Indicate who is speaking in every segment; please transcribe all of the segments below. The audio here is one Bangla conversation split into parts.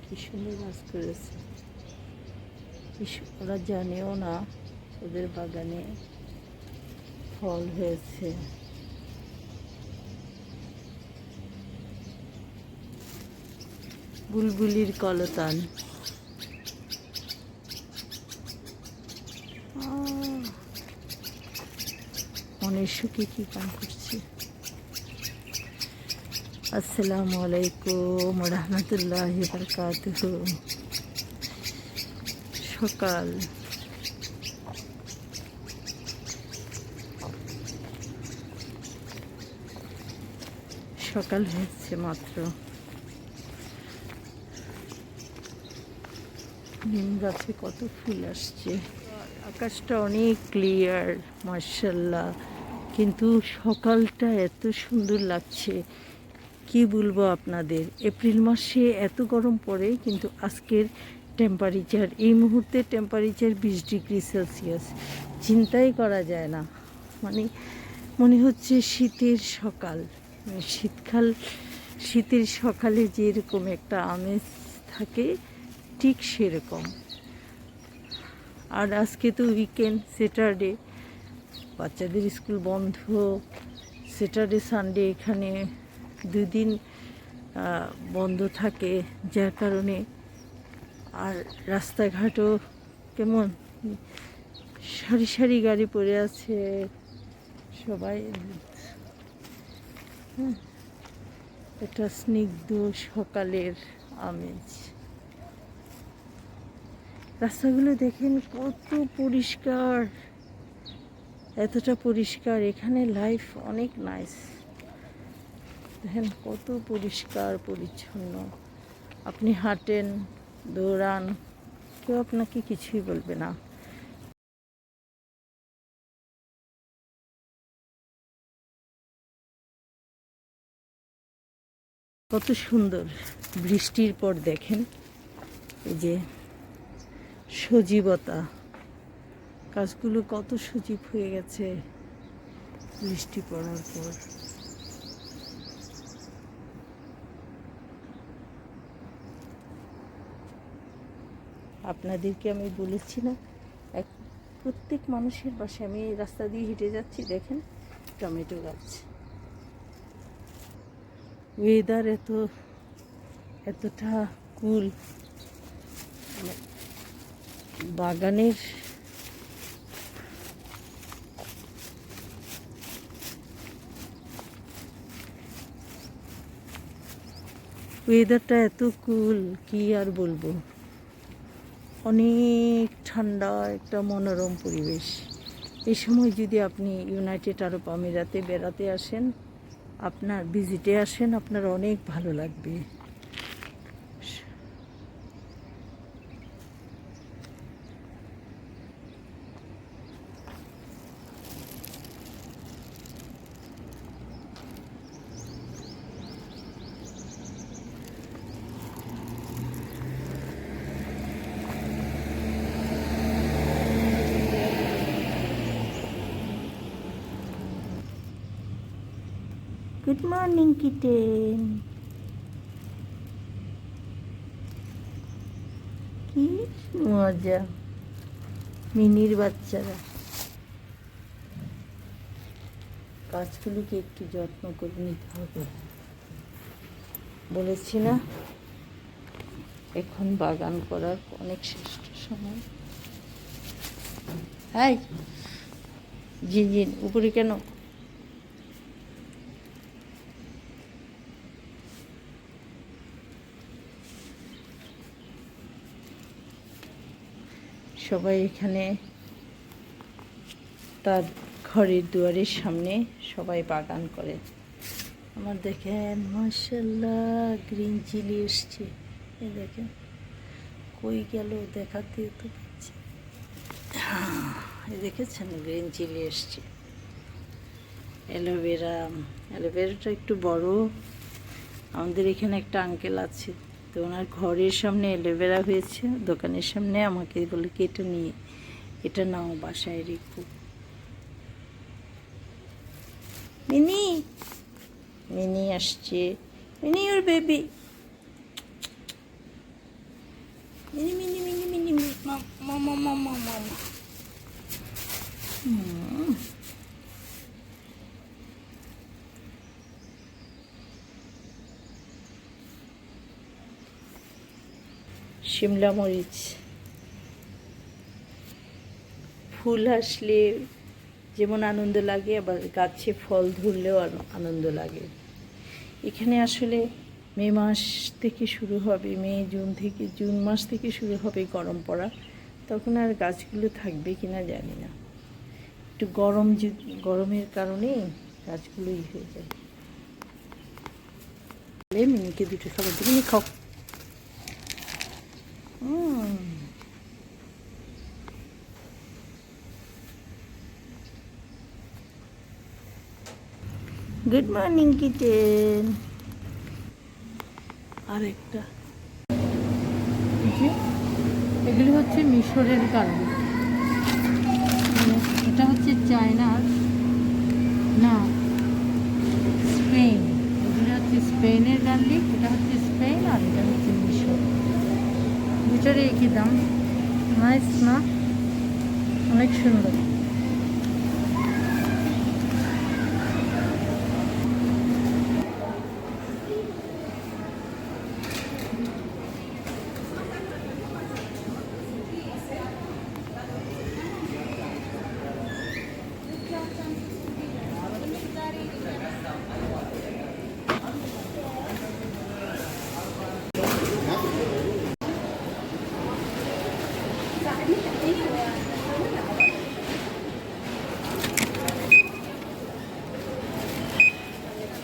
Speaker 1: কি সুন্দর গাছ করেছে। ওরা জানেও না ওদের বাগানে ফল হয়েছে। বুলবুলির কলতান। মনের সুখে কি কাম করছে। আসসালামু আলাইকুম রহমতুল্লাহি বারাকাতুহু। সকাল সকাল হয়েছে মাত্র। নিম গাছে কত ফুল আসছে। আকাশটা অনেক ক্লিয়ার মাশাআল্লাহ, কিন্তু সকালটা এত সুন্দর লাগছে কি বলবো আপনাদের। এপ্রিল মাসে এত গরম পড়ে, কিন্তু আজকের টেম্পারেচার, এই মুহূর্তে টেম্পারেচার 20 ডিগ্রি সেলসিয়াস। চিন্তাই করা যায় না। মানে মনে হচ্ছে শীতের সকাল, শীতের সকালে যেরকম একটা আমেজ থাকে ঠিক সেরকম। আর আজকে তো উইকেন্ড, স্যাটারডে, বাচ্চাদের স্কুল বন্ধ। স্যাটারডে সানডে এখানে 2 দিন বন্ধ থাকে, যার কারণে আর রাস্তাঘাটও কেমন সারি সারি গাড়ি পড়ে আছে সবাই। এটা স্নিগ্ধ সকালের আমেজ। রাস্তাগুলো দেখেন কত পরিষ্কার, এতটা পরিষ্কার। এখানে লাইফ অনেক নাইস। দেখেন কত পরিষ্কার পরিচ্ছন্ন। আপনি হাঁটেন, দৌড়ান, কেউ আপনাকে কিছুই বলবে না। কত সুন্দর। বৃষ্টির পর দেখেন এই যে সজীবতা, গাছগুলো কত সজীব হয়ে গেছে বৃষ্টি পড়ার পর। আপনাদেরকে আমি বলেছি না, প্রত্যেক মানুষের বাসায়, আমি রাস্তা দিয়ে হেঁটে যাচ্ছি, দেখেন টমেটো গাছ। ওয়েদার এতটা কুল। বাগানের ওয়েদারটা এত কুল, কি আর বলবো। অনেক ঠান্ডা, একটা মনোরম পরিবেশ। এই সময় যদি আপনি ইউনাইটেড আরব আমিরাতে বেড়াতে আসেন, ভিজিটে আসেন, আপনার অনেক ভালো লাগবে। Good morning kitten. কি মজা, মিনির বাচ্চারা। গাছগুলোকে একটু যত্ন করে নিতে হবে, বলেছি না। এখন বাগান করার অনেক শ্রেষ্ঠ সময়। হাই জিন উপরে কেন? সবাই এখানে তার ঘরের দুয়ারের সামনে সবাই বাগান করে। আমার দেখেন মাশাআল্লাহ গ্রিন চিলি এসছে। এই দেখেন কই গেল, দেখাতে তো পাচ্ছি। এই দেখেছেন গ্রিন চিলি এসছে। অ্যালোভেরাটা একটু বড়। আমাদের এখানে একটা আঙ্কেল আছে, তো ওনার ঘরের সামনে অ্যালোভেরা হয়েছে, দোকানের সামনে। আমাকে বলে কি এটা নাও, বাসায় রেখো। মিনি আসছে, মিনি ওর বেবি। মিনি মিনি মিনি মিনি মিনি মামা মামা মামা। শিমলা মরিচ, ফুল আসলে যেমন আনন্দ লাগে, আবার গাছে ফল ধরলেও আনন্দ লাগে। এখানে আসলে মে মাস থেকে শুরু হবে, জুন মাস থেকে শুরু হবে গরম পড়া। তখন আর গাছগুলো থাকবে কিনা জানি না। একটু গরমের কারণে গাছগুলোই হয়ে যায়। মিনিকে দুটো খাবার দিবি, নি খাও। Good morning kitten. আরেকটা
Speaker 2: এগুলি হচ্ছে মিশরের গার্লিক, এটা হচ্ছে চায়নার, না স্পেন। এগুলি হচ্ছে স্পেনের গার্লিক, এটা হচ্ছে স্পেন আর এটা হচ্ছে মিশর। দুটোরই একই দাম। নাইস না? অনেক সুন্দর।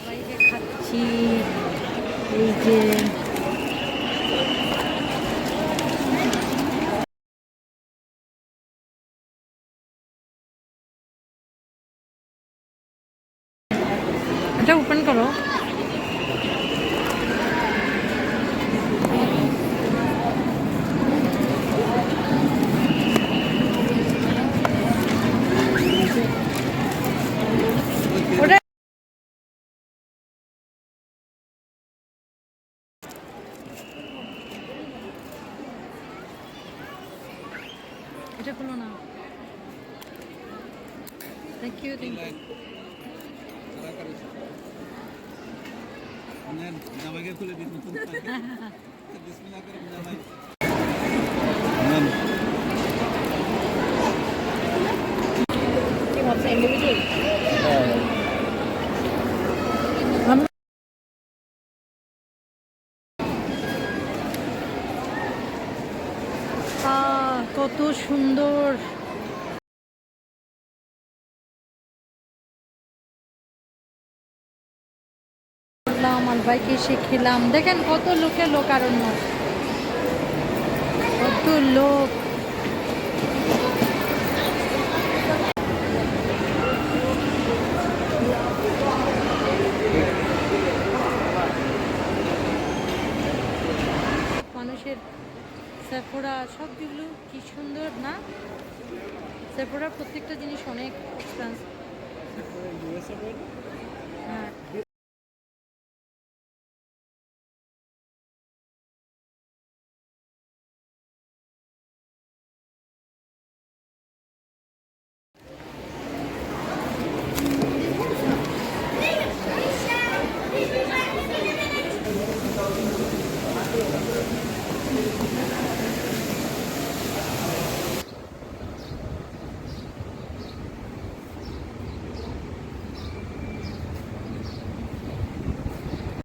Speaker 1: বাইরে খাচ্ছি এই যে
Speaker 2: এটা ওপেন করো। ওটা এটা খুলো না। Thank you, thank you.
Speaker 3: জামাইকে খুলে দিন, নতুন বিসমিল্লাহ করে জামাই।
Speaker 2: কত সুন্দর। আমার বাইকে এসে খেলাম। দেখেন কত লোকারণ্য, কত লোক। মানুষের সেফোরা সবগুলো কি সুন্দর না? সেফোরার প্রত্যেকটা জিনিস অনেক এক্সপেন্সিভ। হ্যাঁ,